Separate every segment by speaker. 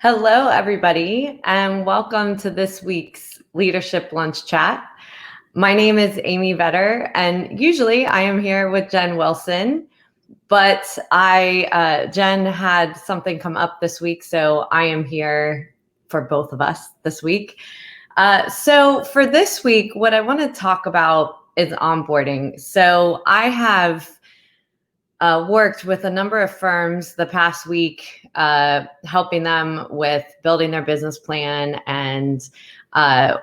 Speaker 1: Hello, everybody, and welcome to this week's Leadership Lunch Chat. My name is Amy Vetter, and usually I am here with Jen Wilson, but Jen had something come up this week, so I am here for both of us this week. So for this week, what I want to talk about is onboarding. So I have worked with a number of firms the past week, helping them with building their business plan and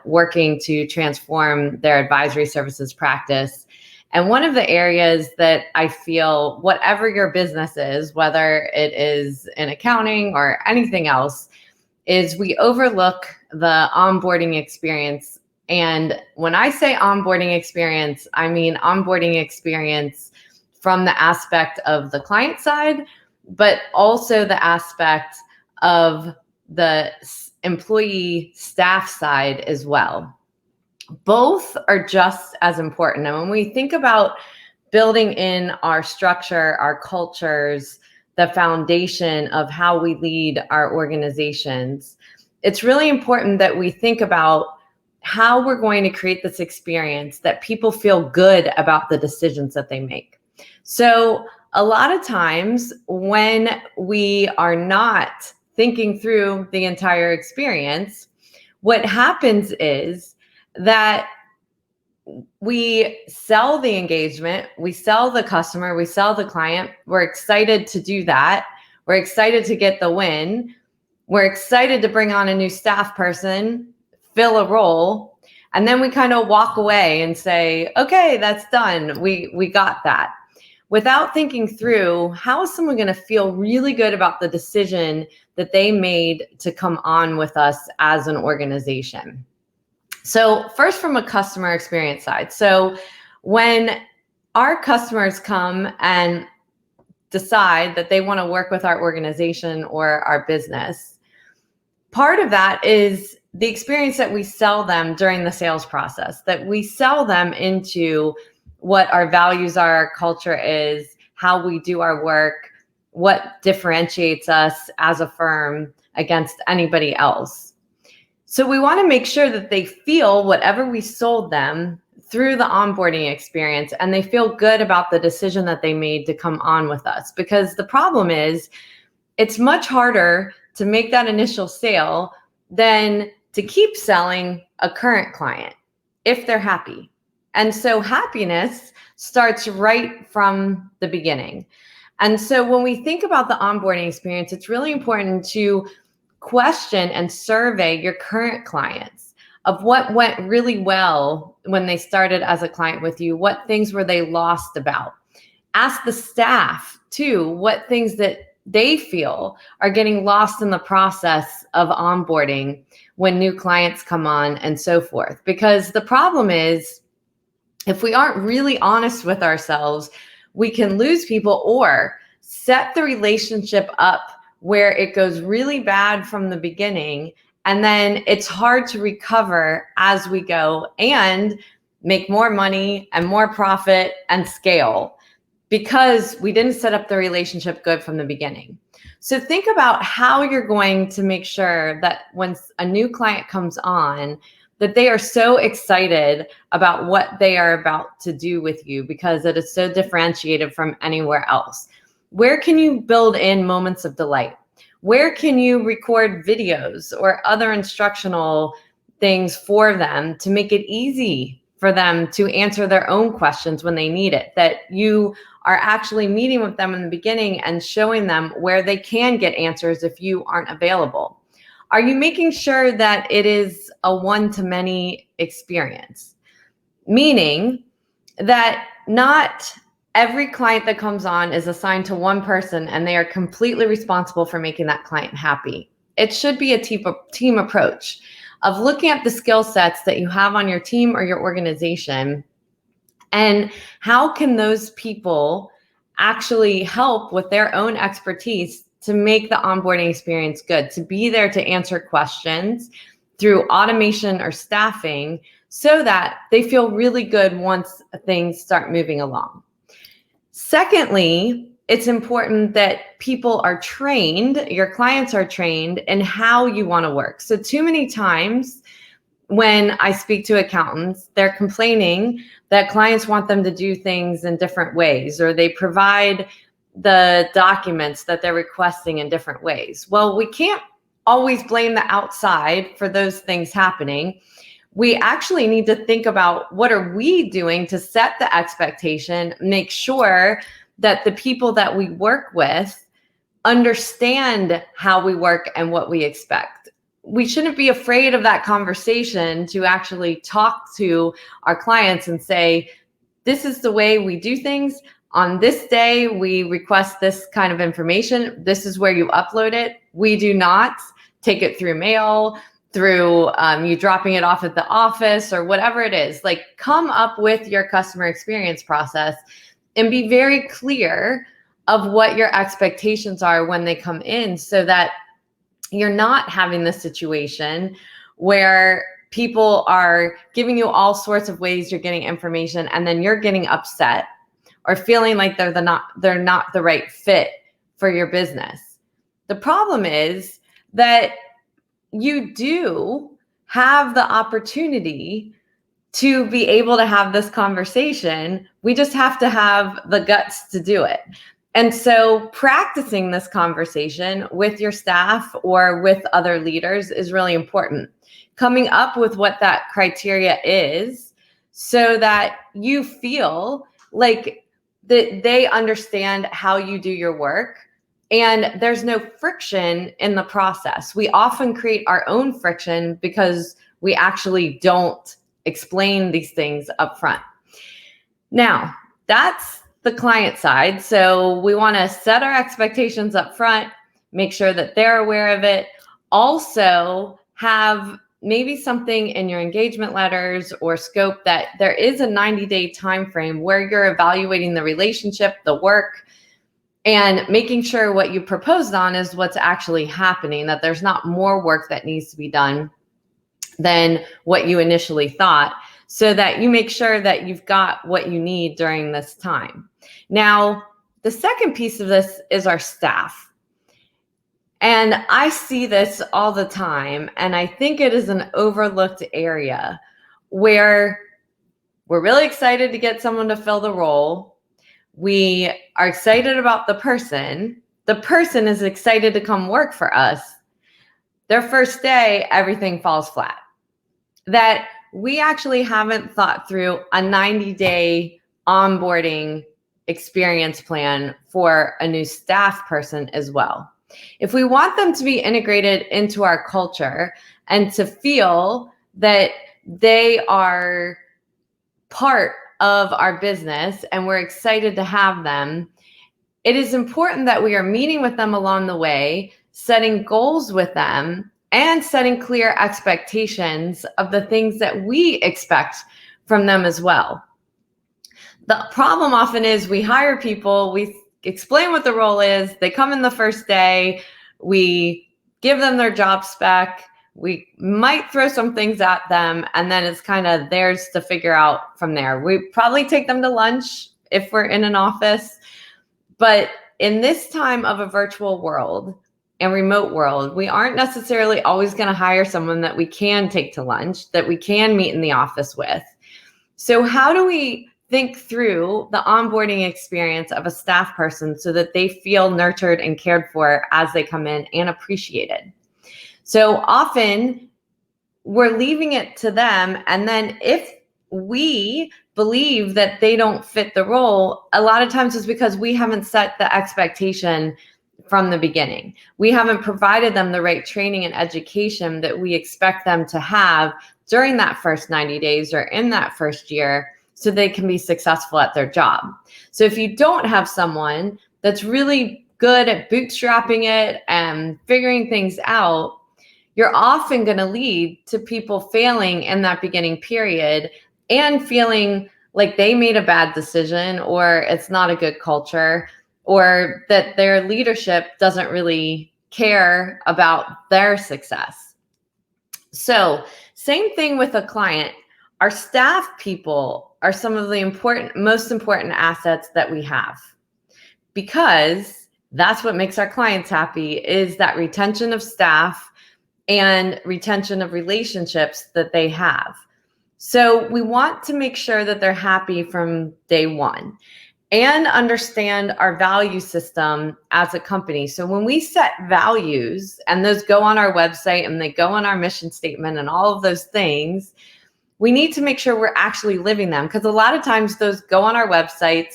Speaker 1: working to transform their advisory services practice. And one of the areas that I feel, whatever your business is, whether it is in accounting or anything else, is we overlook the onboarding experience. And when I say onboarding experience, I mean onboarding experience from the aspect of the client side, but also the aspect of the employee staff side as well. Both are just as important. And when we think about building in our structure, our cultures, the foundation of how we lead our organizations, it's really important that we think about how we're going to create this experience that people feel good about the decisions that they make. So a lot of times when we are not thinking through the entire experience, what happens is that we sell the engagement, we sell the customer, we sell the client. We're excited to do that. We're excited to get the win. We're excited to bring on a new staff person, fill a role, and then we kind of walk away and say, okay, that's done. We got that. Without thinking through, how is someone going to feel really good about the decision that they made to come on with us as an organization? So first, from a customer experience side. So when our customers come and decide that they want to work with our organization or our business, part of that is the experience that we sell them during the sales process, that we sell them into what our values are, our culture is, how we do our work, what differentiates us as a firm against anybody else. So we want to make sure that they feel whatever we sold them through the onboarding experience, and they feel good about the decision that they made to come on with us. Because the problem is, it's much harder to make that initial sale than to keep selling a current client if they're happy. And so happiness starts right from the beginning. And so when we think about the onboarding experience, it's really important to question and survey your current clients of what went really well when they started as a client with you. What things were they lost about? Ask the staff too, what things that they feel are getting lost in the process of onboarding when new clients come on and so forth. Because the problem is, if we aren't really honest with ourselves, we can lose people or set the relationship up where it goes really bad from the beginning, and then it's hard to recover as we go and make more money and more profit and scale because we didn't set up the relationship good from the beginning. So think about how you're going to make sure that when a new client comes on, that they are so excited about what they are about to do with you because it is so differentiated from anywhere else. Where can you build in moments of delight? Where can you record videos or other instructional things for them to make it easy for them to answer their own questions when they need it? That you are actually meeting with them in the beginning and showing them where they can get answers if you aren't available. Are you making sure that it is a one-to-many experience? Meaning that not every client that comes on is assigned to one person and they are completely responsible for making that client happy. It should be a team approach of looking at the skill sets that you have on your team or your organization and how can those people actually help with their own expertise to make the onboarding experience good, to be there to answer questions through automation or staffing so that they feel really good once things start moving along. Secondly, it's important that people are trained, your clients are trained in how you want to work. So too many times when I speak to accountants, they're complaining that clients want them to do things in different ways, or they provide the documents that they're requesting in different ways. Well, we can't always blame the outside for those things happening. We actually need to think about, what are we doing to set the expectation, make sure that the people that we work with understand how we work and what we expect. We shouldn't be afraid of that conversation to actually talk to our clients and say, this is the way we do things. On this day, we request this kind of information. This is where you upload it. We do not take it through mail, through you dropping it off at the office or whatever it is. Like, come up with your customer experience process and be very clear of what your expectations are when they come in, so that you're not having this situation where people are giving you all sorts of ways you're getting information, and then you're getting upset or feeling like they're not the right fit for your business. The problem is that you do have the opportunity to be able to have this conversation. We just have to have the guts to do it. And so practicing this conversation with your staff or with other leaders is really important. Coming up with what that criteria is, so that you feel like that they understand how you do your work and there's no friction in the process. We often create our own friction because we actually don't explain these things up front. Now, that's the client side. So we want to set our expectations up front, make sure that they're aware of it. Also, have maybe something in your engagement letters or scope that there is a 90-day time frame where you're evaluating the relationship, the work, and making sure what you proposed on is what's actually happening, that there's not more work that needs to be done than what you initially thought, so that you make sure that you've got what you need during this time. Now, the second piece of this is our staff. And I see this all the time, and I think it is an overlooked area where we're really excited to get someone to fill the role. We are excited about the person. The person is excited to come work for us. Their first day, everything falls flat. That we actually haven't thought through a 90-day onboarding experience plan for a new staff person as well. If we want them to be integrated into our culture and to feel that they are part of our business and we're excited to have them, it is important that we are meeting with them along the way, setting goals with them, and setting clear expectations of the things that we expect from them as well. The problem often is we hire people, we explain what the role is, they come in the first day, we give them their job spec, we might throw some things at them, and then it's kind of theirs to figure out from there. We probably take them to lunch if we're in an office, but in this time of a virtual world and remote world, we aren't necessarily always going to hire someone that we can take to lunch, that we can meet in the office with. So how do we think through the onboarding experience of a staff person so that they feel nurtured and cared for as they come in and appreciated? So often we're leaving it to them. And then if we believe that they don't fit the role, a lot of times it's because we haven't set the expectation from the beginning. We haven't provided them the right training and education that we expect them to have during that first 90 days or in that first year, so they can be successful at their job. So if you don't have someone that's really good at bootstrapping it and figuring things out, you're often going to lead to people failing in that beginning period and feeling like they made a bad decision, or it's not a good culture, or that their leadership doesn't really care about their success. So same thing with a client. Our staff people are some of the most important assets that we have. because that's what makes our clients happy, is that retention of staff and retention of relationships that they have. So we want to make sure that they're happy from day one and understand our value system as a company. So when we set values, and those go on our website and they go on our mission statement and all of those things, we need to make sure we're actually living them, because a lot of times those go on our websites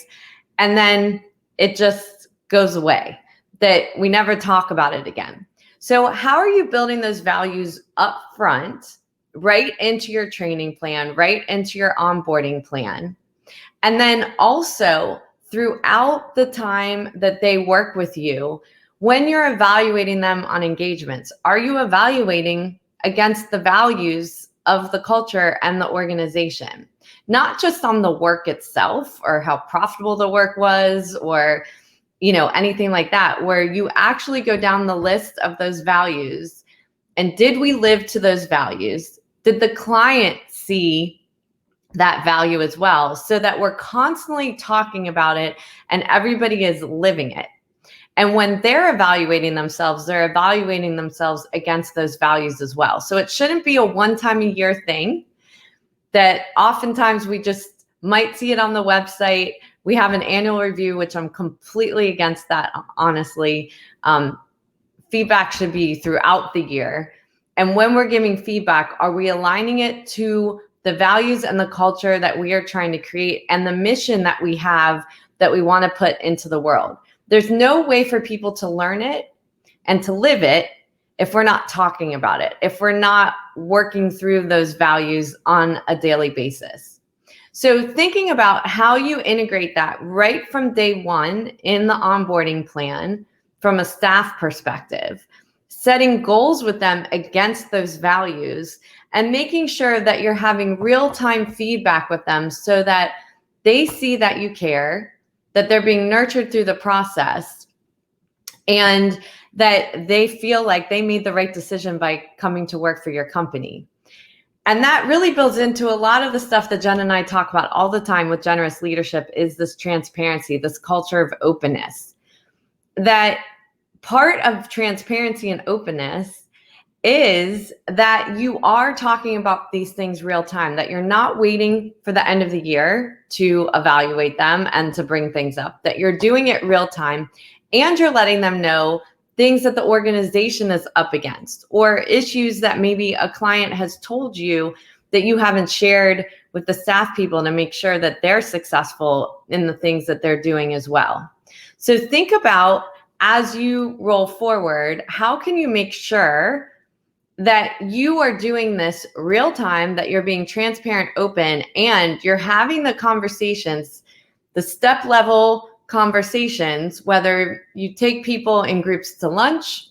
Speaker 1: and then it just goes away, that we never talk about it again. So how are you building those values up front, right into your training plan, right into your onboarding plan? And then also throughout the time that they work with you, when you're evaluating them on engagements, are you evaluating against the values of the culture and the organization? Not just on the work itself or how profitable the work was, or anything like that, where you actually go down the list of those values. And did we live to those values? Did the client see that value as well, so that we're constantly talking about it and everybody is living it? And when they're evaluating themselves, they're evaluating themselves against those values as well. So it shouldn't be a one-time a year thing that oftentimes we just might see it on the website. We have an annual review, which I'm completely against that, honestly. Feedback should be throughout the year. And when we're giving feedback, are we aligning it to the values and the culture that we are trying to create and the mission that we have that we want to put into the world? There's no way for people to learn it and to live it if we're not talking about it, if we're not working through those values on a daily basis. So thinking about how you integrate that right from day one in the onboarding plan from a staff perspective, setting goals with them against those values, and making sure that you're having real-time feedback with them so that they see that you care, that they're being nurtured through the process, and that they feel like they made the right decision by coming to work for your company. And that really builds into a lot of the stuff that Jen and I talk about all the time with generous leadership, is this transparency, this culture of openness. That part of transparency and openness is that you are talking about these things real time, that you're not waiting for the end of the year to evaluate them and to bring things up, that you're doing it real time, and you're letting them know things that the organization is up against, or issues that maybe a client has told you that you haven't shared with the staff people, to make sure that they're successful in the things that they're doing as well. So think about, as you roll forward, how can you make sure that you are doing this real time, that you're being transparent, open, and you're having the conversations, the step level conversations, whether you take people in groups to lunch,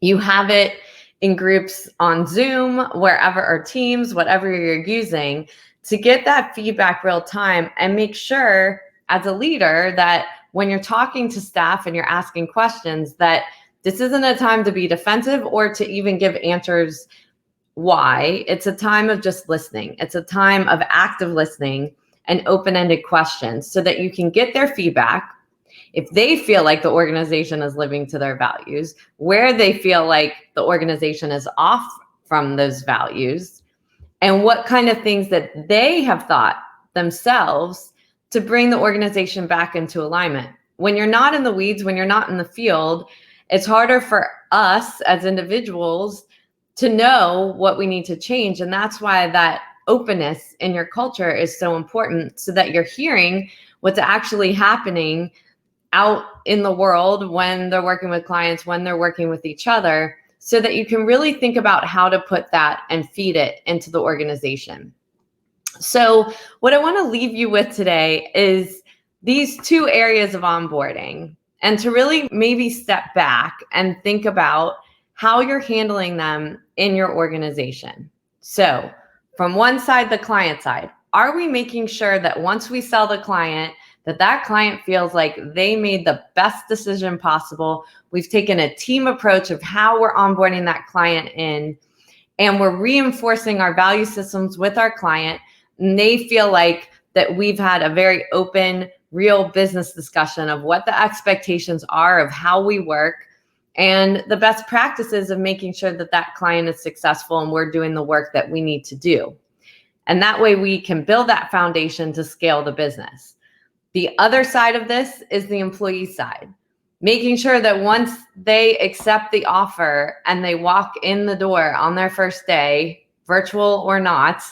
Speaker 1: you have it in groups on Zoom, wherever, or Teams, whatever you're using, to get that feedback real time, and make sure as a leader that when you're talking to staff and you're asking questions, that this isn't a time to be defensive or to even give answers why. It's a time of just listening. It's a time of active listening and open-ended questions, so that you can get their feedback. If they feel like the organization is living to their values, where they feel like the organization is off from those values, and what kind of things that they have thought themselves to bring the organization back into alignment. When you're not in the weeds, when you're not in the field, it's harder for us as individuals to know what we need to change. And that's why that openness in your culture is so important, so that you're hearing what's actually happening out in the world when they're working with clients, when they're working with each other, so that you can really think about how to put that and feed it into the organization. So what I want to leave you with today is these two areas of onboarding, and to really maybe step back and think about how you're handling them in your organization. So from one side, the client side, are we making sure that once we sell the client, that client feels like they made the best decision possible? We've taken a team approach of how we're onboarding that client in, and we're reinforcing our value systems with our client. And they feel like that we've had a very open, real business discussion of what the expectations are of how we work and the best practices of making sure that that client is successful and we're doing the work that we need to do. And that way we can build that foundation to scale the business. The other side of this is the employee side, making sure that once they accept the offer and they walk in the door on their first day, virtual or not,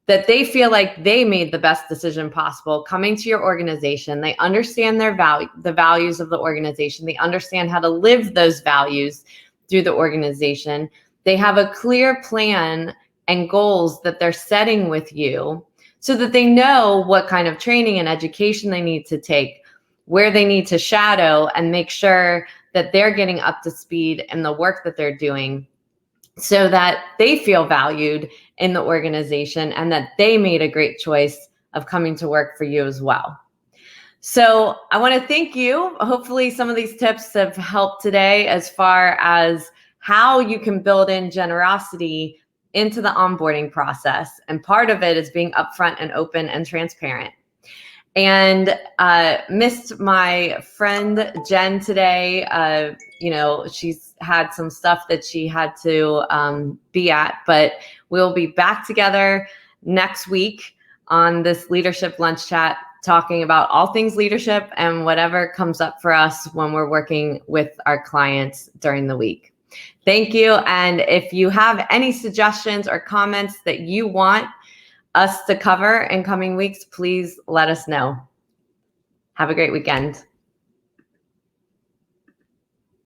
Speaker 1: that they feel like they made the best decision possible coming to your organization. They understand their the values of the organization. They understand how to live those values through the organization. They have a clear plan and goals that they're setting with you so that they know what kind of training and education they need to take, where they need to shadow, and make sure that they're getting up to speed in the work that they're doing so that they feel valued in the organization and that they made a great choice of coming to work for you as well. So I want to thank you. Hopefully some of these tips have helped today as far as how you can build in generosity into the onboarding process. And part of it is being upfront and open and transparent. And missed my friend Jen today. She's had some stuff that she had to be at, but we'll be back together next week on this leadership lunch chat, talking about all things leadership and whatever comes up for us when we're working with our clients during the week. Thank you. And if you have any suggestions or comments that you want us to cover in coming weeks, please let us know. Have a great weekend.